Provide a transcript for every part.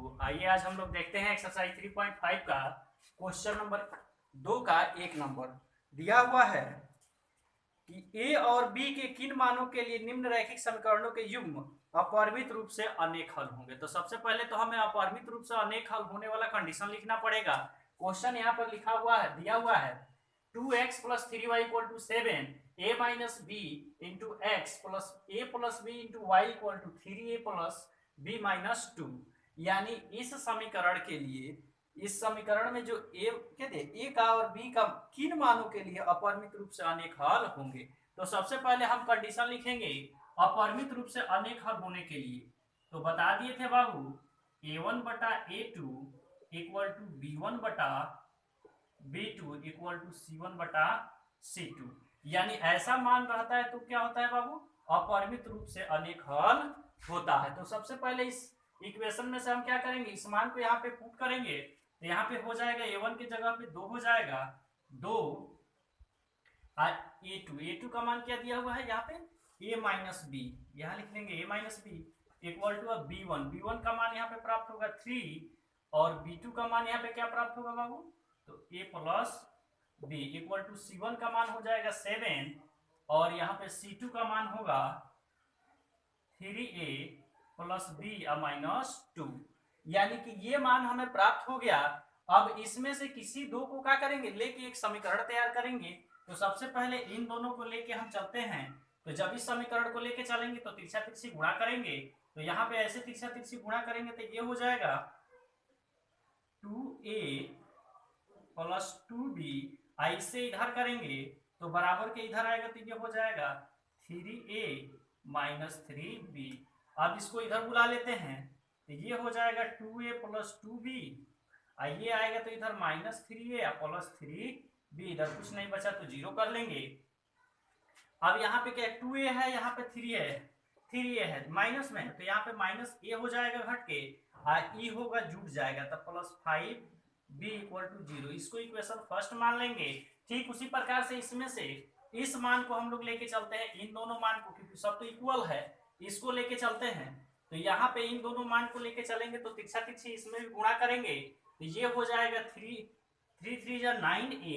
तो आइए आज हम लोग देखते हैं एक्सरसाइज 3.5 का क्वेश्चन नंबर 2 का एक नंबर दिया हुआ है कि ए और बी के किन मानों के लिए निम्न रैखिक समीकरणों के युग्म अपरिमित रूप से अनेक हल होंगे। तो सबसे पहले तो हमें अपरिमित रूप से अनेक हल होने वाला कंडीशन लिखना पड़ेगा। क्वेश्चन यहाँ पर लिखा हुआ है, दिया हुआ है 2x + 3y = 7 a - b × x + a + b × y = 3a + b - 2। यानी इस समीकरण के लिए, इस समीकरण में जो ए कहते हैं ए का और बी का किन मानों के लिए अपरिमित रूप से अनेक हल होंगे। तो सबसे पहले हम कंडीशन लिखेंगे अपरिमित रूप से अनेक हल होने के लिए। तो बता दिए थे बाबू a1 बटा a2 = b1 बटा b2 = c1 बटा c2। यानी ऐसा मान रहता है तो क्या होता है बाबू, अपरिमित रूप से अनेक हल होता है। तो सबसे पहले इस इक्वेशन में से हम क्या करेंगे, इस मान को यहाँ पे पुट करेंगे। तो यहाँ पे हो जाएगा a1 की जगह पे 2 हो जाएगा, 2 a2 का मान क्या दिया हुआ है यहाँ पे a - b, यहाँ लिख लेंगे a - b = b1 का मान यहाँ पे प्राप्त होगा 3 और b2 का मान यहाँ पे क्या प्राप्त होगा बाबू, तो a + b = c1 का मान हो जाएगा 7 और यहाँ पे c2 का मान होगा 3a + b - 2। यानी कि ये मान हमें प्राप्त हो गया। अब इसमें से किसी दो को क्या करेंगे, लेके एक समीकरण तैयार करेंगे। तो सबसे पहले इन दोनों को लेके हम चलते हैं। तो जब इस समीकरण को लेके चलेंगे तो तिरछा तिरछी गुणा करेंगे। तो यहाँ पे ऐसे तिरछा तिरछी गुणा करेंगे तो ये हो जाएगा 2a + 2b। ऐसे इधर करेंगे तो बराबर के इधर आएगा तो ये हो जाएगा 3a - 3b। अब इसको इधर बुला लेते हैं तो ये हो जाएगा 2a + 2b। ये आएगा तो इधर -3a + 3b, इधर कुछ नहीं बचा तो जीरो कर लेंगे। अब यहाँ पे क्या 2a है, यहाँ पे 3a है माइनस में है तो यहाँ पे -a हो जाएगा घट के, e होगा जुट जाएगा तब +5b = 0। इसको इक्वेशन फर्स्ट मान लेंगे। ठीक उसी प्रकार से इसमें से इस मान को हम लोग लेके चलते हैं, इन दोनों मान को, क्योंकि सब तो इक्वल है, इसको लेके चलते हैं। तो यहाँ पे इन दोनों मान को लेके चलेंगे तो तिरछा तिरछी इसमें भी गुणा करेंगे तो ये हो जाएगा 3 3 जा 9a,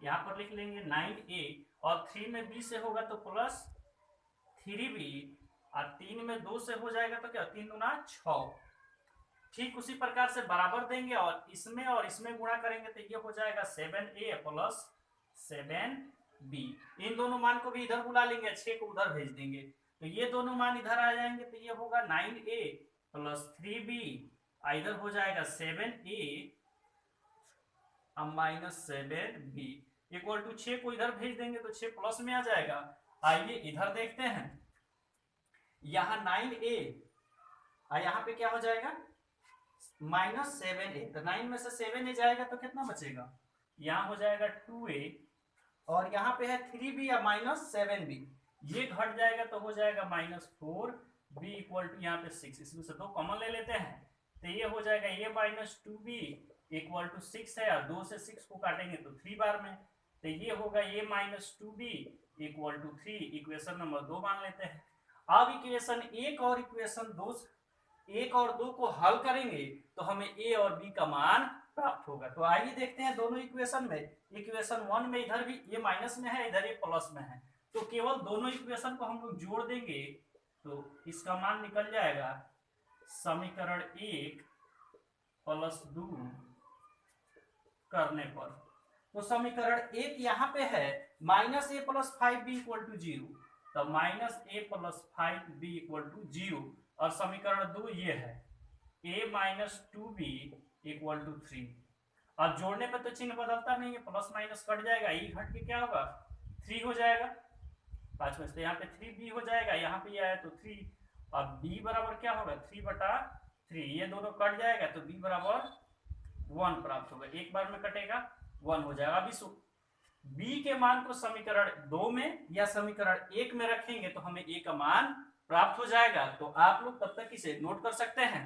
यहाँ पर लिख लेंगे 9a और 3 में b से होगा तो +3b और 3 में 2 से हो जाएगा तो क्या 3 दूना 6। ठीक उसी प्रकार से बराबर देंगे और इसमें गुणा करेंगे तो ये हो जाएगा 7a + 7b। इन दोनों मान को भी इधर बुला लेंगे, 6 को उधर भेज देंगे तो ये दोनों मान इधर आ जाएंगे तो ये होगा 9a + 3b, इधर हो जाएगा 7a -7b = 6 को इधर भेज देंगे तो 6 प्लस में आ जाएगा। आइए इधर देखते हैं, यहाँ 9a और यहाँ पे क्या हो जाएगा -7a, तो 9 में से 7a जाएगा तो कितना बचेगा, यहाँ हो जाएगा 2a और यहाँ पे है 3b या -7b, ये घट जाएगा तो हो जाएगा -4b = यहाँ पे 6। इसमें से 2 कॉमन ले लेते हैं तो ये हो जाएगा a - 2b = 6 है और 2 से 6 को काटेंगे तो 3 बार में, तो ये होगा a - 2b = 3। इक्वेशन नंबर 2 मान लेते हैं। अब इक्वेशन 1 और इक्वेशन 2 को हल करेंगे तो हमें a और b का मान प्राप्त होगा। तो आइए देखते हैं दोनों इक्वेशन में। इक्वेशन 1 में इधर भी a माइनस में है, इधर a प्लस में है, तो केवल दोनों इक्वेशन को हम लोग जोड़ देंगे तो इसका मान निकल जाएगा समीकरण 1 + 2 करने पर। तो समीकरण 1 यहाँ पे है -a + 5b = 0, तो -a + 5b = 0 और समीकरण 2 ये है a - 2b = 3। अब जोड़ने पे तो चिन्ह बदलता नहीं है, प्लस माइनस कट जाएगा, ई घट के क्या होगा 3 हो जाएगा, 5 में से यहाँ पे 3b हो जाएगा, यहाँ पे आया तो 3। अब b बराबर क्या होगा 3/3, ये दोनों कट जाएगा तो b बराबर 1 प्राप्त होगा, एक बार में कटेगा 1 हो जाएगा। अब इस b के मान को समीकरण 2 में या समीकरण 1 में रखेंगे तो हमें a का मान प्राप्त हो जाएगा। तो आप लोग तब तक इसे नोट कर सकते हैं।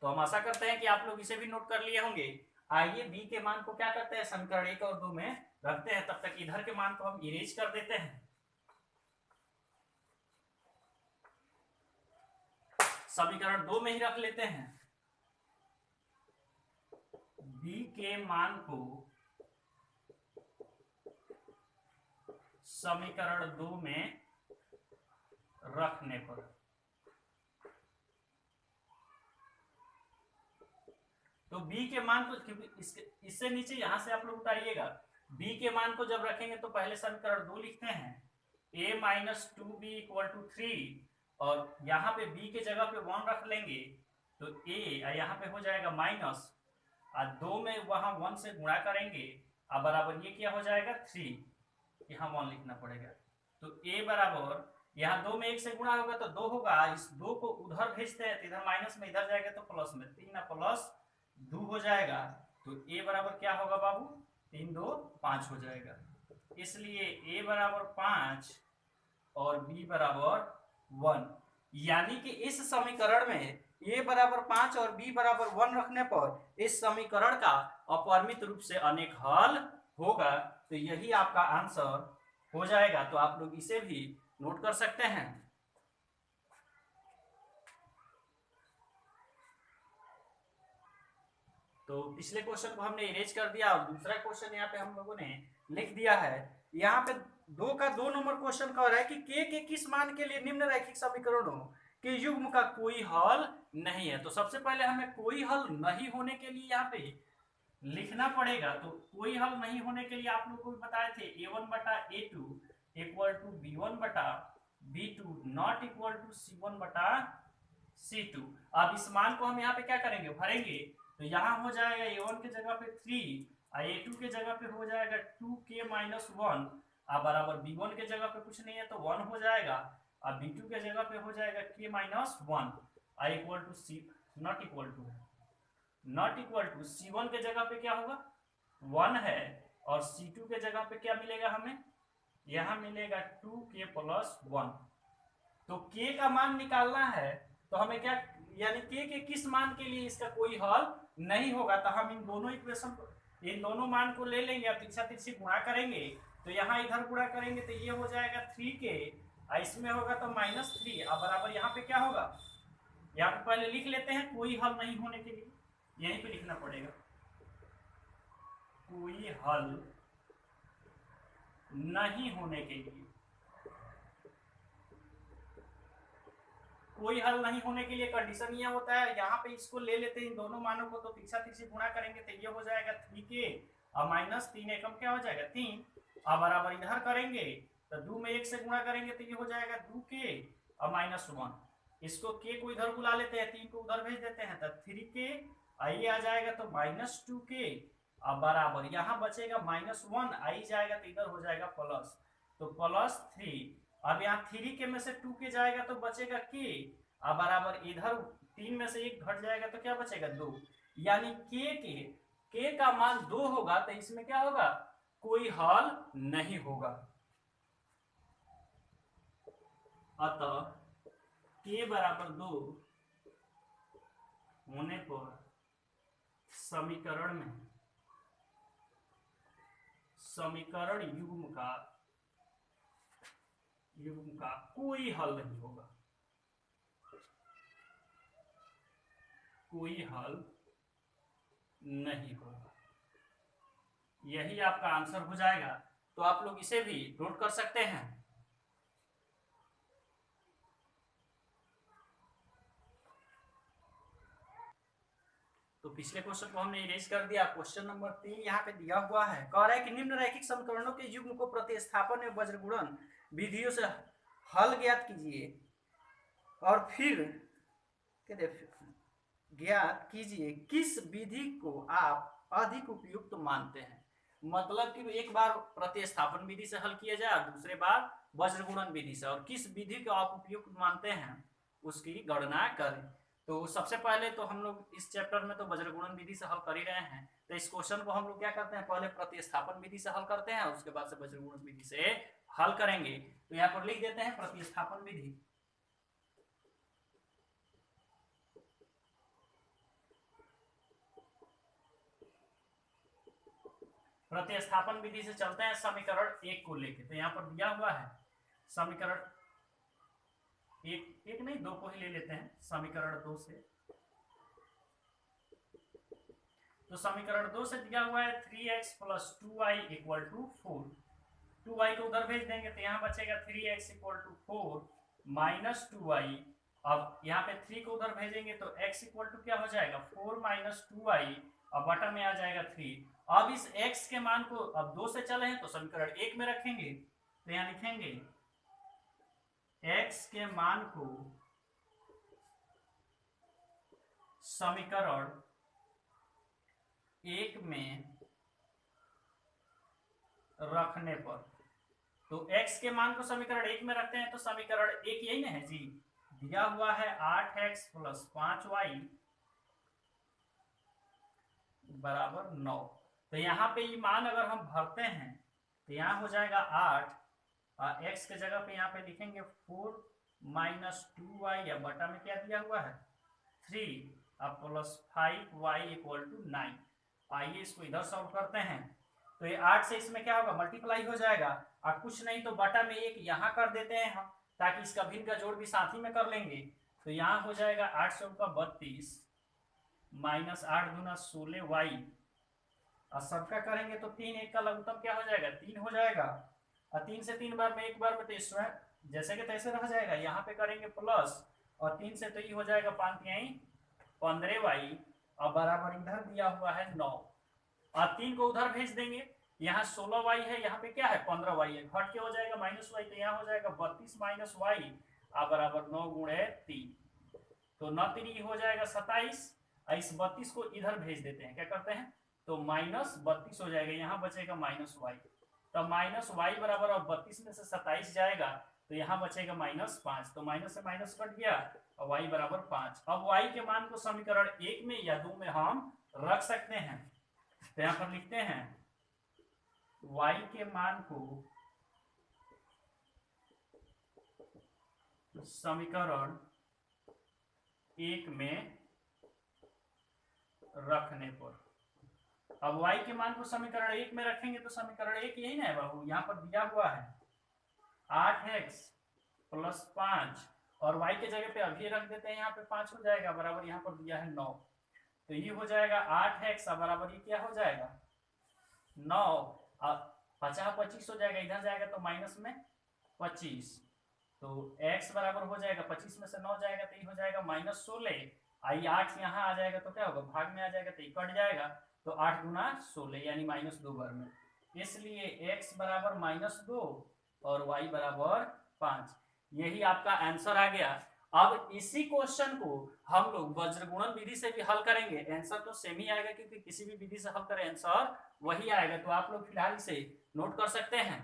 तो हम आशा करते हैं कि आप लोग इसे भी नोट कर लिए होंगे। आइए b के मान को क्या करते हैं, समीकरण 1 और 2 में रखते हैं, तब तक इधर के मान को हम इरेज कर देते हैं। समीकरण 2 में ही रख लेते हैं। b के मान को समीकरण 2 में रखने पर तो b के मान को, इससे नीचे यहां से आप लोग उतारिएगा, b के मान को जब रखेंगे तो पहले समीकरण 2 लिखते हैं, a minus 2b equal to 3, और यहाँ पे b के जगह पे 1 रख लेंगे तो a यहाँ पे हो जाएगा माइनस, और 2 में वहां 1 से गुणा करेंगे, अब बराबर ये क्या हो जाएगा 3, यहाँ 1 लिखना पड़ेगा। तो a बराबर यहाँ 2 में 1 से गुणा होगा तो 2 होगा, इस 2 को उधर भेजते हैं तो इधर माइनस में, इधर जाएगा तो प्लस में, 3 प्लस 2 हो जाएगा। तो a बराबर क्या होगा बाबू, 3 2 5 हो जाएगा। इसलिए a बराबर 5 और b बराबर 1, यानी कि इस समीकरण में a बराबर 5 और b बराबर 1 रखने पर इस समीकरण का अपरिमित रूप से अनेक हल होगा। तो यही आपका आंसर हो जाएगा। तो आप लोग इसे भी नोट कर सकते हैं। तो पिछले क्वेश्चन को हमने इरेज कर दिया और दूसरा क्वेश्चन यहाँ पे हम लोगों ने लिख दिया है। यहाँ पे 2 का 2 नंबर क्वेश्चन कह रहा है कि के किस मान के लिए निम्न रैखिक समीकरणों के युग्म का कोई हल नहीं है। तो सबसे पहले हमें कोई हल नहीं होने के लिए यहाँ पे लिखना पड़ेगा। तो कोई हल नहीं होने के लिए आप लोग को बताए थे a1 बटा a2 इक्वल टू b1 बटा b2 not equal to c1 बटा c2। अब इस मान को हम यहाँ पे क्या करेंगे, भरेंगे। तो यहाँ हो जाएगा a1 के जगह पे 3 और a2 के जगह पे हो जाएगा 2k माइनस 1, अब बराबर b1 के जगह पे कुछ नहीं है तो 1 हो जाएगा, और b2 के जगह पे हो जाएगा k माइनस 1 और equal to c not equal to c1 के जगह पे क्या होगा 1 है, और c2 के जगह पे क्या मिलेगा हमें, यहाँ मिलेगा 2k प्लस 1। तो k का मान निकालना है तो हमें क्या, यानी k के किस मान के लिए इसका कोई हल नहीं होगा। तो हम इन दोनों इक्वेशन को, इन दोनों मान को ले लेंगे, अब तिरछा तिरछी गुणा करेंगे तो यहाँ इधर गुणा करेंगे तो ये हो जाएगा 3k और इसमें होगा तो माइनस 3, अब बराबर यहाँ पे क्या होगा, यहाँ पे पहले लिख लेते हैं कोई हल नहीं होने के लिए, यहीं पे लिखना पड़ेगा कोई हल नहीं होने के लिए। कोई हल नहीं होने के लिए कंडीशन ये होता है, यहाँ पे इसको ले लेते हैं इन दोनों मानों को, तो तिरछा तिरछी गुणा करेंगे तो ये हो जाएगा 3k और माइनस 3 एकम क्या हो जाएगा 3, अब बराबर इधर करेंगे तो 2 में 1 से गुणा करेंगे तो ये हो जाएगा 2k और माइनस 1, इसको k को इधर बुला लेते हैं, 3 को उधर भेज देते हैं तो 3k, आई आ जाएगा तो माइनस 2k, अब बराबर यहाँ बचेगा माइनस 1, आई जाएगा तो इधर हो जाएगा प्लस, तो प्लस 3, अब यहाँ 3k में से 2k जाएगा तो बचेगा k, अब बराबर इधर 3 में से 1 घट जाएगा तो क्या बचेगा 2, यानी k का मान 2 होगा तो इसमें क्या होगा, कोई हल नहीं होगा। अतः k बराबर 2 होने पर समीकरण युग्म का कोई हल नहीं होगा, कोई हल नहीं होगा। यही आपका आंसर हो जाएगा। तो आप लोग इसे भी नोट कर सकते हैं। तो पिछले क्वेश्चन को हमने इरेज कर दिया। क्वेश्चन नंबर 3 यहाँ पे दिया हुआ है, कह रहा है कि निम्न रैखिक समीकरणों के युग्म को प्रतिस्थापन एवं वज्रगुणन विधियों से हल ज्ञात कीजिए और फिर ज्ञात कीजिए किस विधि को आप अधिक उपयुक्त मानते हैं। मतलब कि एक बार प्रतिस्थापन विधि से हल किया जाए और दूसरे बार वज्रगुणन विधि से, और किस विधि को आप उपयुक्त मानते हैं उसकी गणना करें। तो सबसे पहले तो हम लोग इस चैप्टर में तो वज्रगुणन विधि से हल कर ही रहे हैं, तो इस क्वेश्चन को हम लोग क्या करते हैं, पहले प्रतिस्थापन विधि से हल करते हैं, उसके बाद से वज्रगुणन विधि से हल करेंगे। तो यहाँ पर लिख देते हैं प्रतिस्थापन विधि। प्रतिस्थापन विधि से चलते हैं समीकरण एक को लेके। तो यहाँ पर दिया हुआ है समीकरण एक नहीं दो को ही ले लेते हैं समीकरण दो से। तो समीकरण दो से दिया हुआ है 3x + 2y = 4। 2y को उधर भेज देंगे तो यहाँ बचेगा 3x = 4 - 2y। अब यहाँ पे 3 को उधर भेजेंगे तो x = क्या हो जाएगा 4 - 2y और बटा में आ जाएगा 3। अब इस x के मान को अब 2 से चले हैं तो समीकरण एक में रखेंगे। तो यहाँ लिखेंगे x के मान को समीकरण एक में रखने पर, तो x के मान को समीकरण एक में रखते हैं तो समीकरण एक यही ना है जी, दिया हुआ है 8x + 5y = 9। तो यहाँ पे ये मान अगर हम भरते हैं तो यहाँ हो जाएगा 8 और x के जगह पे यहाँ पे लिखेंगे 4 - 2y या बटा में क्या दिया हुआ है 3 और +5y = 9। आइए इसको इधर सॉल्व करते हैं। तो ये 8 से इसमें क्या होगा मल्टीप्लाई हो जाएगा और कुछ नहीं तो बटा में एक यहाँ कर देते हैं हम, ताकि इसका भिन्न का जोड़ भी साथ ही में कर लेंगे। तो यहाँ हो जाएगा 8 से 32 - 8 दूना 16y और सबका करेंगे तो 3 1 का लघुत्तम क्या हो जाएगा 3 हो जाएगा और 3 से 3 बार में एक बार में तो स्वयं जैसे कि तैसे रह जाएगा। यहाँ पे करेंगे प्लस और 3 से तो ये हो जाएगा 5 3 15y और बराबर इधर दिया हुआ है 9 और 3 को उधर भेज देंगे। यहाँ 16y है, यहाँ पे क्या है 15y है, घट के हो जाएगा -y। तो यहाँ हो जाएगा 32 - y और बराबर 9 × 3। तो 9 3 हो जाएगा 27 और इस 32 को इधर भेज देते हैं। क्या करते हैं तो -32 हो जाएगा, यहाँ बचेगा -y। तो -y बराबर अब 32 में से 27 जाएगा तो यहाँ बचेगा -5। तो माइनस से माइनस कट गया और y बराबर 5। अब y के मान को समीकरण एक में या दो में हम रख सकते हैं। तो यहाँ पर लिखते हैं y के मान को समीकरण एक में रखने पर। अब y के मान को समीकरण एक में रखेंगे तो समीकरण एक यही ना है बाबू, यहाँ पर दिया हुआ है 8x + 5 और y के जगह पे अभी रख देते हैं, यहाँ पे 5 हो जाएगा बराबर यहाँ पर दिया है 9। तो ये हो जाएगा 8x बराबर ये क्या हो जाएगा 9 और 50 25 हो जाएगा, इधर जाएगा तो माइनस में 25। तो x बराबर हो जाएगा 25 में से 9 जाएगा तो ये हो जाएगा -16। आई 8 यहाँ आ जाएगा तो क्या होगा भाग में आ जाएगा तो ये कट जाएगा। तो 8 × 16 यानी -2 बार में, इसलिए x बराबर -2 और y बराबर 5। यही आपका आंसर आ गया। अब इसी क्वेश्चन को हम लोग वज्रगुणन विधि से भी हल करेंगे। आंसर तो सेम ही आएगा क्योंकि किसी भी विधि से हल करें आंसर वही आएगा। तो आप लोग फिलहाल इसे नोट कर सकते हैं।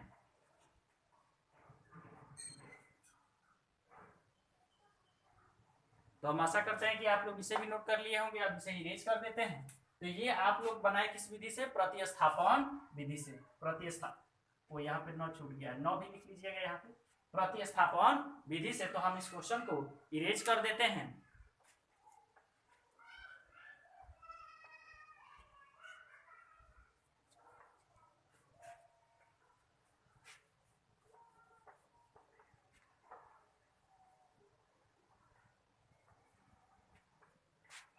तो हम आशा करते हैं कि आप लोग इसे भी नोट कर लिए होंगे। अब इसे इरेज कर देते हैं। तो ये आप लोग बनाए किस विधि से प्रतिस्थापन विधि से। वो यहाँ पे 9 छूट गया है, 9 भी लिख लीजिएगा यहाँ पे प्रतिस्थापन विधि से। तो हम इस क्वेश्चन को इरेज कर देते हैं।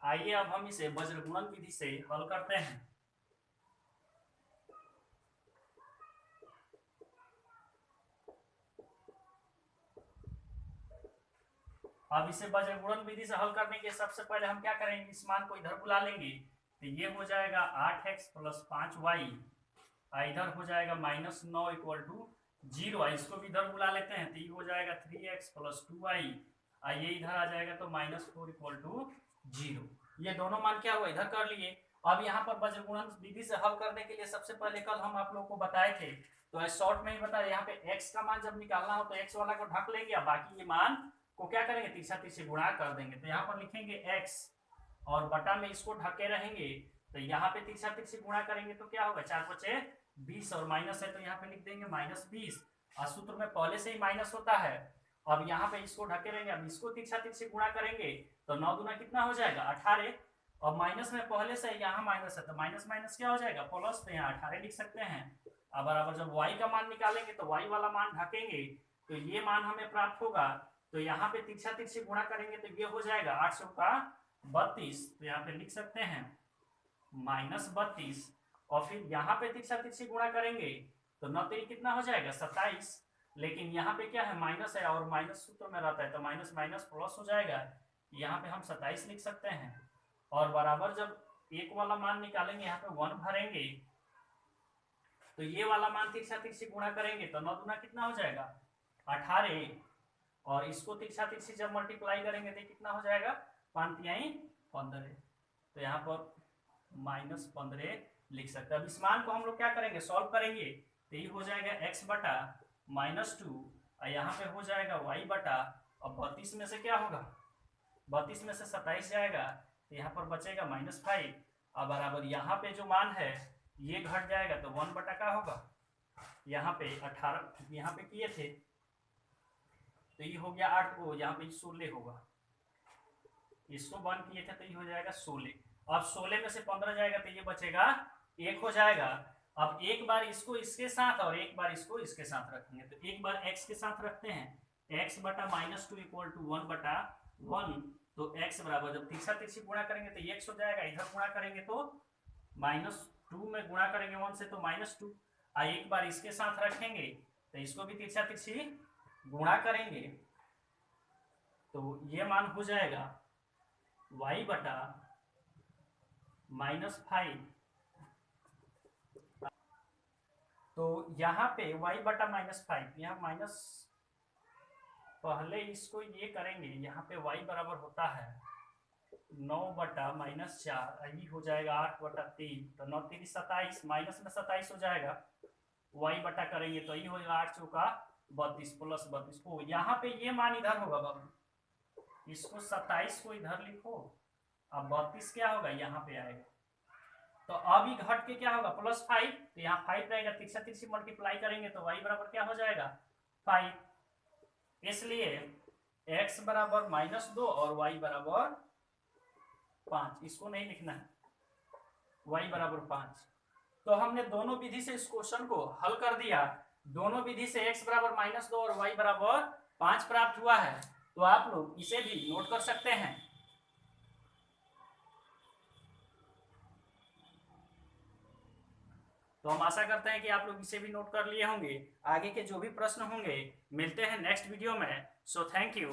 आइए अब हम इसे वज्रगुणन विधि से हल करते हैं। अब इसे वज्रगुणन विधि से हल करने के सबसे पहले हम क्या करेंगे, इस मान को इधर बुला लेंगे। तो ये हो जाएगा 8x + 5y, इधर हो जाएगा -9 = 0। इसको भी इधर बुला लेते हैं तो ये हो जाएगा 3x + 2y, ये इधर आ जाएगा तो -4 = 0। ये दोनों मान क्या हुआ इधर कर लिए। अब यहाँ पर वज्रगुणन विधि से हल करने के लिए सबसे पहले कल हम आप लोग को बताए थे, तो शॉर्ट में ही बताया, यहाँ पे x का मान जब निकालना हो तो x वाला को ढक लेंगे, बाकी ये मान को क्या करेंगे तीसरा तीसरे गुणा कर देंगे। तो यहाँ पर लिखेंगे x और बटा में इसको ढके रहेंगे। तो यहाँ पे तीसरा तीसरे गुणा करेंगे तो क्या होगा 4 × 5 = 20 और माइनस है तो यहाँ पे लिख देंगे -20 और सूत्र में पहले से ही माइनस होता है। अब यहाँ पे इसको ढके रहेंगे। अब इसको तीसरा तीसरे गुणा करेंगे तो 9 दूना कितना हो जाएगा 18 और माइनस में पहले से यहाँ माइनस है तो माइनस माइनस क्या हो जाएगा प्लस, तो यहाँ 18 लिख सकते हैं। अब बराबर जब y का मान निकालेंगे तो y वाला मान ढकेंगे तो ये मान हमें प्राप्त होगा। तो यहाँ पे तिरछा तिरछी गुणा करेंगे तो ये हो जाएगा 8 का 32, तो यहाँ पे लिख सकते हैं -32। और फिर यहाँ पे तिरछा तिरछी गुणा करेंगे तो 9 3 कितना हो जाएगा 27, लेकिन यहाँ पे क्या है माइनस है और माइनस सूत्र में रहता है तो माइनस माइनस प्लस हो जाएगा, यहाँ पे हम 27 लिख सकते हैं। और बराबर जब एक वाला मान निकालेंगे यहाँ पे 1 भरेंगे तो ये वाला मान तिरछा तिरछी गुणा करेंगे तो 9 दूना कितना हो जाएगा 18, और इसको तिरछा तिरछी जब मल्टीप्लाई करेंगे तो कितना हो जाएगा 5 तिहाई 15, तो यहाँ पर -15 लिख सकते हैं। अब इस मान को हम लोग क्या करेंगे सॉल्व करेंगे तो ये हो जाएगा x बटा -2 और यहाँ पे हो जाएगा y बटा, अब 32 में से क्या होगा 32 में से 27 जाएगा तो यहाँ पर बचेगा -5, अब बराबर यहाँ पे जो मान है ये घट जाएगा तो 1 बटा का होगा यहाँ पे 18 यहाँ पे किए थे तो ये हो गया 8 को, यहाँ पे 16 होगा, इसको 1 किए थे तो ये हो जाएगा 16। अब 16 में से 15 जाएगा तो ये बचेगा 1 हो जाएगा। अब एक बार इसको इसके साथ और एक बार इसको इसके साथ रखेंगे तो एक बार x के साथ रखते हैं, x बटा -2 इक्वल टू 1 बटा 1, तो x बराबर जब तिरछा तिरछी गुणा करेंगे तो x हो जाएगा, इधर गुणा करेंगे तो -2 में गुणा करेंगे 1 से तो -2, और एक बार इसके साथ रखेंगे तो इसको भी तिरछा तिरछी गुणा करेंगे तो ये मान हो जाएगा y बटा -5, तो यहाँ पे y बटा -5, यहाँ माइनस पहले इसको ये करेंगे, यहाँ पे y बराबर होता है 9 बटा -4, ये हो जाएगा 8 बटा 3, तो 9 3 27, माइनस में 27 हो जाएगा, y बटा करेंगे तो ये हो जाएगा 8 चौका 32 प्लस 32 को, यहाँ पे ये मान इधर होगा बाबू, इसको 27 को इधर लिखो, अब 32 क्या होगा यहाँ पे आएगा, तो अब ही घट के क्या होगा +5, तो यहाँ 5 रहेगा, तिरछा तिरछी मल्टीप्लाई करेंगे तो y बराबर क्या हो जाएगा 5, इसलिए x बराबर -2 और y बराबर 5, इसको नहीं लिखना है, y बराबर 5। तो हमने दोनों विधि से इस क्वेश्चन को हल कर दिया, दोनों विधि से x बराबर -2 और y बराबर 5 प्राप्त हुआ है, तो आप लोग इसे भी नोट कर सकते हैं। तो हम आशा करते हैं कि आप लोग इसे भी नोट कर लिए होंगे। आगे के जो भी प्रश्न होंगे मिलते हैं नेक्स्ट वीडियो में। So thank you.